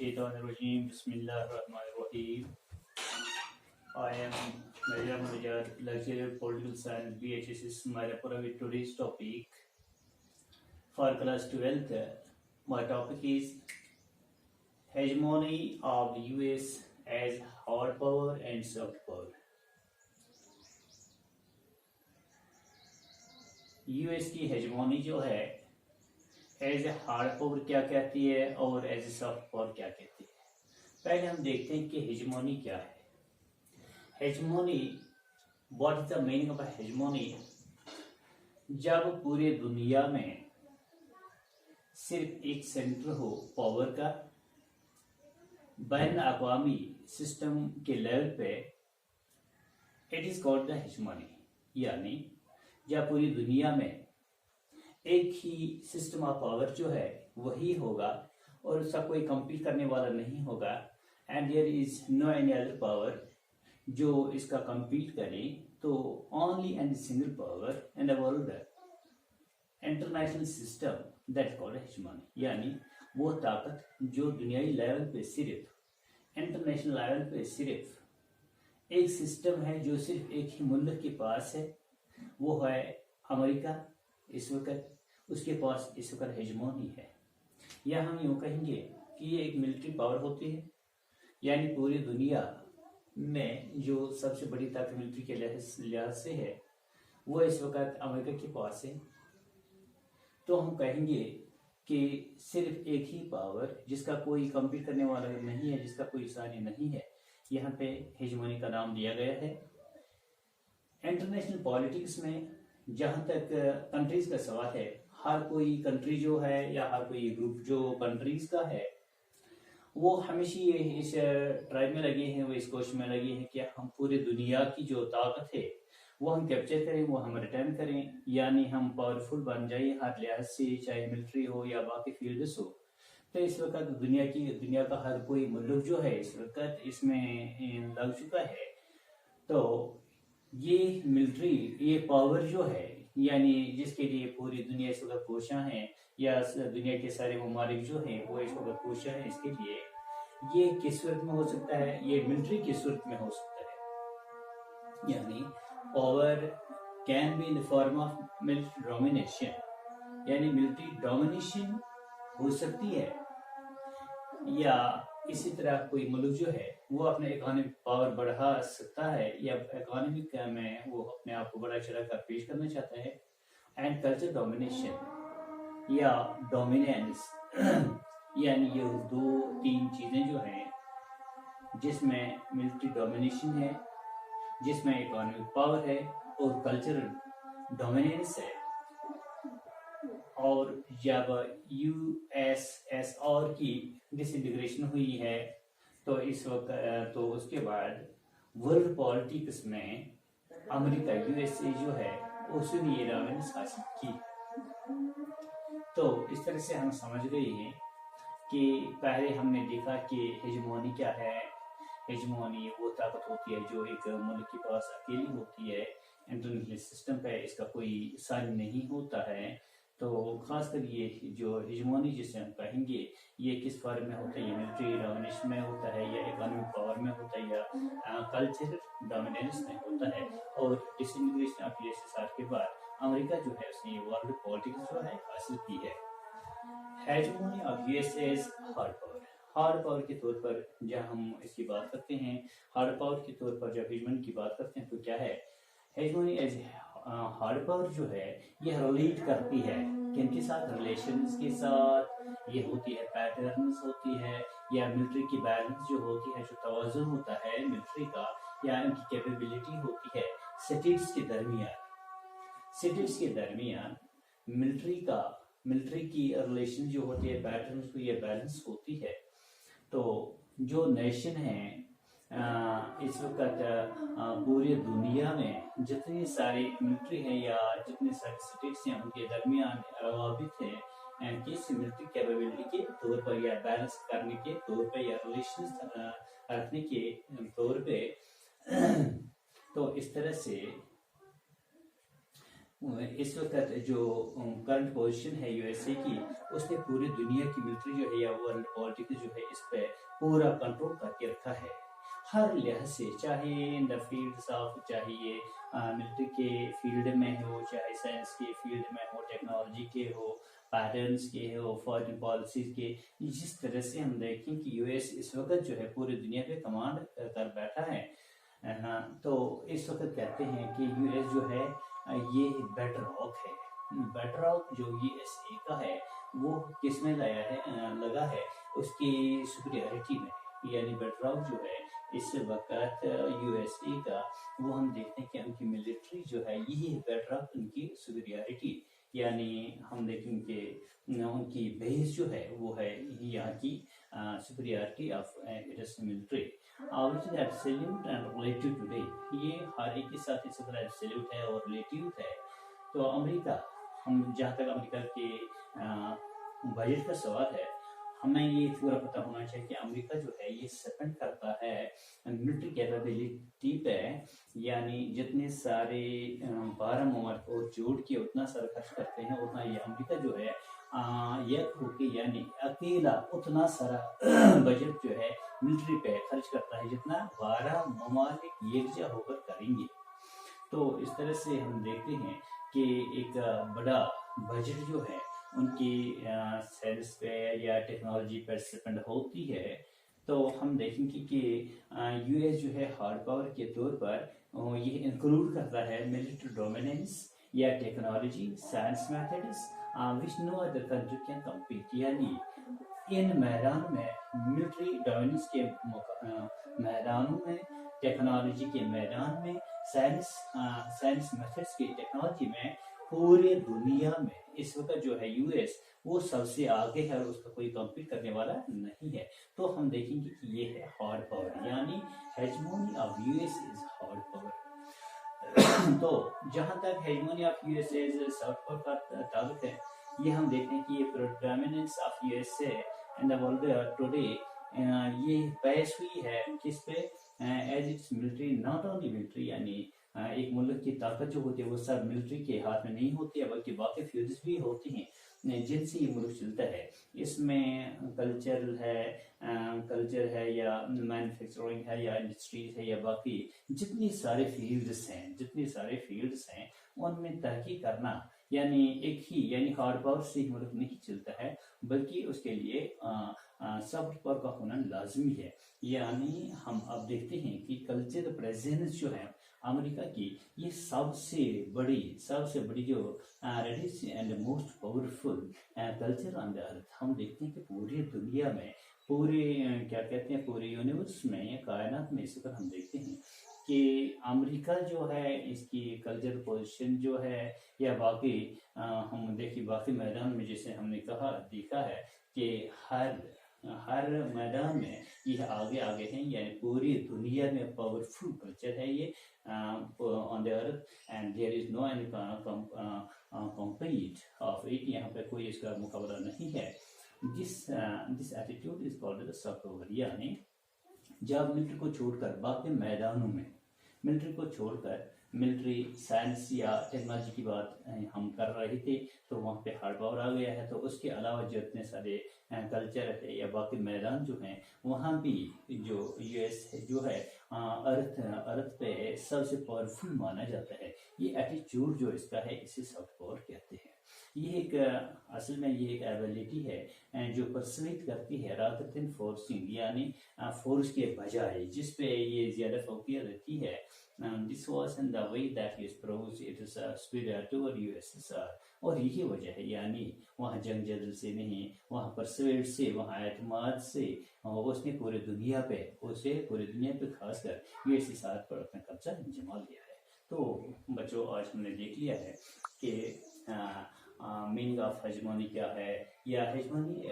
Minesh-shaytanir-rajim. Bismillahir-rahmanir-rahim. I am Major Manager, Lecturer Political Science, BHSS, Mayapura with today's topic for class 12th. My topic is hegemony of the US as hard power and soft power. US की हेजमोनी जो है as a hard power क्या कहती है और as a soft power क्या कहती है। पहले हम देखते हैं कि हेजमोनी क्या है। Hegemony, what is the meaning of hegemony? जब पूरे दुनिया में सिर्फ एक सेंटर हो पावर का, बैन अक़वामी सिस्टम के लेवल पे, इट इज कॉल्ड द हेजमोनी। यानी जब पूरी दुनिया में एक ही सिस्टम ऑफ पावर जो है वही होगा और उसका कोई कंपीट करने वाला नहीं होगा, and there is no any other power जो इसका कंपीट करे, तो only and single power in the world international system that called hegemony. यानी वो ताकत जो दुनियाई लेवल पे सिर्फ इंटरनेशनल लेवल पे सिर्फ एक सिस्टम है, जो सिर्फ एक ही मुल्क के पास है, वो है अमेरिका। इस वक्त उसके पास इस वक्त हेजमोनी है। या हम यूँ कहेंगे कि ये एक मिलिट्री पावर होती है, यानी पूरी दुनिया में जो सबसे बड़ी ताकत मिलिट्री के लिहाज से है वो इस वक्त अमेरिका के पास है। तो हम कहेंगे कि सिर्फ एक ही पावर जिसका कोई कंपीट करने वाला नहीं है, जिसका कोई सानी नहीं है, यहाँ पे हेजमोनी का नाम दिया गया है। इंटरनेशनल पॉलिटिक्स में जहाँ तक कंट्रीज का सवाल है, हर कोई कंट्री जो है या हर कोई ग्रुप जो कंट्रीज का है वो हमेशा ये इस ट्राइब में लगे हैं, वो इस कोशिश में लगे हैं कि हम पूरी दुनिया की जो ताकत है वो हम कैप्चर करें, वो हम रिटर्न करें, यानी हम पावरफुल बन जाए हर लिहाज से, चाहे मिलिट्री हो या बाकी फील्ड्स हो। तो इस वक्त दुनिया का हर कोई मुल्क जो है इस वक्त इसमें लग चुका है। तो ये मिलिट्री, ये पावर जो है, यानी जिसके लिए पूरी दुनिया इस वक्त कोशियां हैं, या दुनिया के सारे ममालिक जो हैं वो इस वक्त कोशियां हैं इसके लिए, ये किस सूरत में हो सकता है? ये मिलिट्री की सूरत में हो सकता है। यानी power can be in the form of military domination, यानी मिलिट्री डोमिनेशन हो सकती है, या इसी तरह कोई मुल्क जो है वो अपने इकोनॉमिक पावर बढ़ा सकता है, या इकोनॉमिक में वो अपने आप को बड़ा चढ़ा कर पेश करना चाहता है। एंड कल्चर डोमिनेशन या डोमिनेंस, यानी ये दो तीन चीजें जो हैं जिसमें मिलिट्री डोमिनेशन है, जिसमें इकोनॉमिक पावर है और कल्चरल डोमिनेंस है। और जब यूएसएसआर की डिसइंटीग्रेशन हुई है तो इस वक्त तो उसके बाद वर्ल्ड पॉलिटिक्स में अमेरिका, यूएसए जो है उसने ये डोमिनेंस हासिल की। तो इस तरह से हम समझ गए हैं कि पहले हमने देखा कि हेजमोनी क्या है। हेजमोनी वो ताकत होती है जो एक मुल्क के पास अकेली होती है, इंटरनेशनल सिस्टम पे इसका कोई सानी नहीं होता है। तो खासकर ये जो हेजमोनी जिसे हम कहेंगे, ये किस फॉर्म में होता है? ये मिलिट्री डोमिनेशन में होता है, या इकोनॉमिक पावर में होता है, या कल्चरल डोमिनेंस में होता है। और डिसइंटीग्रेशन ऑफ यूएसएसआर के बाद अमेरिका जो है उसने वर्ल्ड पॉलिटिक्स जो है हासिल की है। Hegemony of USA is hard power. Hard power के तौर पर जब हम इसकी बात करते हैं, हार्ड पावर के तौर पर जब हेजमोनी की बात करते हैं तो क्या है? हेजमोनी एज हार्ड पावर जो है ये रिलेट करती है किनके साथ? रिलेशंस के साथ। ये होती है पैटर्न्स होती है, या मिलिट्री की बैलेंस जो होती है, जो तवाज़ुन होता है मिलिट्री का, या इनकी कैपेबिलिटी होती है स्टेट्स के दरमियान। स्टेट्स के दरमियान मिलिट्री की रिलेशन जो होती है, पैटर्न्स को ये बैलेंस होती है। तो जो नेशन है इस वक्त पूरी दुनिया में जितनी सारी मिलिट्री है या जितने सारे स्टेट्स हैं उनके दरमियान रवाबित है किस मिलिट्री कैपेबिलिटी के तौर पर, या बैलेंस करने के तौर पर, या रिलेशंस रखने के तौर पे। तो इस तरह से इस वक्त जो करंट पोजीशन है यूएसए की, उसने पूरी दुनिया की मिलिट्री जो है या वर्ल्ड पॉलिटिक्स जो है इस पे पूरा कंट्रोल करके रखा है हर लिहाज से, चाहे इन द फील्ड्स ऑफ, चाहे ये मिलिट्री के फील्ड में हो, चाहे साइंस के फील्ड में हो, टेक्नोलॉजी के हो, पैटर्न्स के हो, फॉरेन पॉलिसीज के। जिस तरह से हम देखें कि यूएस इस वक्त जो है पूरी दुनिया पे कमांड कर बैठा है ना, तो इस वक्त कहते हैं कि यूएस जो है ये बेटर रॉक है। बेटर रॉक जो यूएसए का है वो किस में लाया है, लगा है उसकी सुपीरियरिटी में। यानी बेटर रॉक जो है इस वक्त यूएसए का, वो हम देखते हैं कि उनकी मिलिट्री जो है यही बेटर रॉक, उनकी सुपीरियरिटी। यानी हम देखेंगे उनकी बेस जो है वो है यहाँ की superiority of its military, which is absolute and relative today। ये हर एक के साथ इस तरह एब्सोल्यूट है और रिलेटिव है। तो अमेरिका, हम जहाँ तक अमेरिका के बजट का सवाल है, हमें ये पूरा पता होना चाहिए कि अमेरिका जो है ये स्पेंड करता है मिलिट्री कैपेबिलिटी पे। यानी जितने सारे 12 ममालिक को जोड़ के उतना सारा खर्च करते हैं, उतना ये अमेरिका जो है एक होके यानी अकेला उतना सारा बजट जो है मिलिट्री पे खर्च करता है जितना 12 ममालिक एकजा होकर करेंगे। तो इस तरह से हम देखते हैं कि एक बड़ा बजट जो है उनकी साइंस पे या टेक्नोलॉजी पर स्पेंड होती है। तो हम देखेंगे कि यूएस जो है हार्ड पावर के तौर पर ये इंक्लूड करता है मिलिट्री डोमिनेंस या technology, science methods which no other country can compete। यानी इन मैदान में मिलिट्री डोमिनेंस के मैदानों में, टेक्नोलॉजी के मैदान में, साइंस मेथड्स की टेक्नोलॉजी में, पूरे दुनिया में इस वक्त जो है यूएस वो सबसे आगे है और उसका कोई कम्पीट करने वाला नहीं है। तो हम देखेंगे कि ये है हार्ड पावर, यानी hegemony of US is hard power. तो जहां तक hegemony of USA soft power का ताल्लुक है, ये हम देखते हैं कि ये predominance of USA in the world today ये बेस हुई है किस पे, as its military, not only military. यानी एक मुल्क की ताकत जो होती है वो सब मिलिट्री के हाथ में नहीं होती है, बल्कि बाकी फील्ड्स भी होती हैं जिनसे ये मुल्क चलता है। इसमें कल्चर है या मैन्युफैक्चरिंग है या इंडस्ट्रीज है या बाकी जितनी सारे फील्ड्स हैं उनमें तरक्की करना, यानी एक ही यानी हार्ड पावर से मुल्क नहीं चलता है, बल्कि उसके लिए सॉफ्ट पावर का होना लाजमी है। यानी हम अब देखते हैं कि कल्चर प्रेजेंस जो है अमेरिका की, ये सबसे बड़ी जो richest and most powerful culture on the earth. हम देखते हैं कि पूरी दुनिया में, पूरे क्या कहते हैं, पूरे यूनिवर्स में या कायनात में इस वक्त हम देखते हैं कि अमेरिका जो है इसकी कल्चर पोजीशन जो है या बाकी हम देखिए बाकी मैदान में जैसे हमने देखा है कि हर मैदान में ये आगे हैं। यानी पूरी दुनिया में पावरफुल कल्चर है ये on the earth, and there is no any compete of it. यहाँ पे कोई इसका मुकाबला नहीं है। This attitude is called the soft power. यानी जब मिलिट्री को छोड़कर बाकी मैदानों में, मिलिट्री को छोड़कर मिलिट्री साइंस या टेक्नोलॉजी की बात हम कर रहे थे, तो वहाँ पे हार्ड पावर आ गया है। तो उसके अलावा जितने सारे कल्चर है या बाकी मैदान जो हैं, वहाँ भी जो यूएस जो है अर्थ पे सबसे पावरफुल माना जाता है। ये एटीट्यूड जो इसका है इसे सॉफ्ट पावर कहते हैं। ये एक असल में ये एक एबिलिटी है जो परसुएट करती है रादर देन फोर्सिंग, यानी फोर्स के बजाय जिस पे ये ज्यादा फोकस रहती है। This was in the way that he proves it is superior to USSR. और यही वजह है, यानी वहाँ जंग जदल से नहीं, वहाँ परसुएट से, वहाँ एतमाद से उसने पूरी दुनिया पे खासकर यूएसएसआर पर अपना कब्जा जमा लिया है। तो बच्चों आज हमने देख लिया है कि मीनिंग ऑफ हेजमोनी क्या है, या hegemony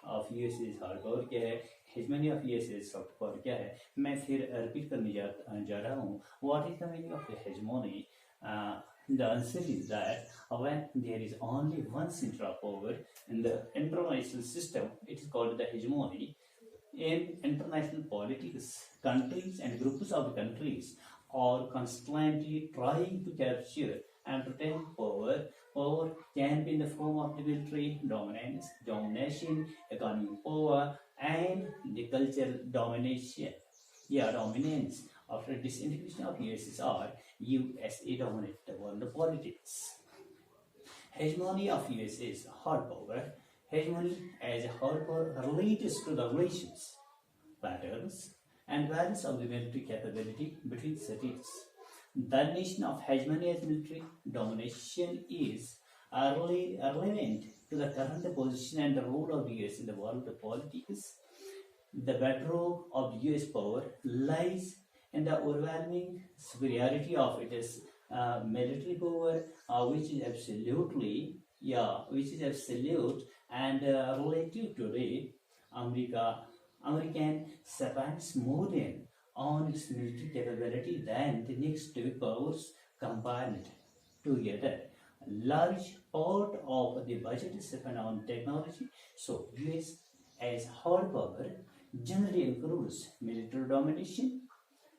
of US is hard power क्या है, hegemony of US is soft power क्या है। मैं फिर रिपीट करने जा रहा हूँ। What is the meaning of hegemony? The answer is that when there is only one center of power in the international system, it is called the hegemony. In international politics, countries and groups of countries are constantly trying to capture and retain power. Power can be in the form of military domination, economic power, and the cultural dominance. After disintegration of USSR, USA dominated the world politics. Hegemony of US is hard power. Hegemony as a hard power relates to the relations, patterns, and balance of the military capability between cities. The nation of hegemony as military domination is relevant to the current position and the role of the US in the world politics. The bedrock of US power lies in the overwhelming superiority of its military power, which is absolute and relative today. America, American spends more than on its military capability than the next two powers combined together. A large part of the budget is spent on technology, so US as hard power generally includes military domination,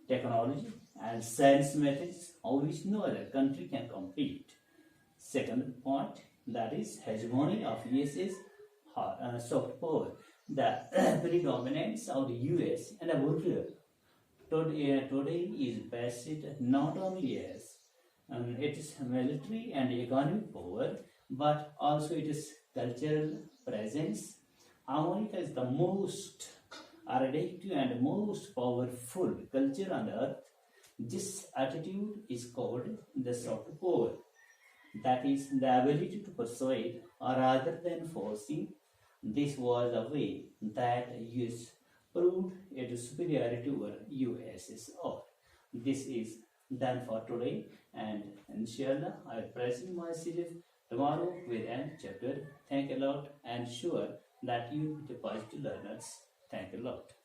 technology, and science methods of which no other country can compete. Second point, that is hegemony of US is soft power. The predominance of the US and the world today is based not only as its military and economic power, but also its cultural presence. America is the most radioactive and most powerful culture on earth. This attitude is called the soft power. That is the ability to persuade rather than forcing. This was a way that US proved its superiority over USSR. This is done for today, and inshallah I will present myself tomorrow with an chapter. Thank a lot and sure that you will be the positive learners. Thank a lot.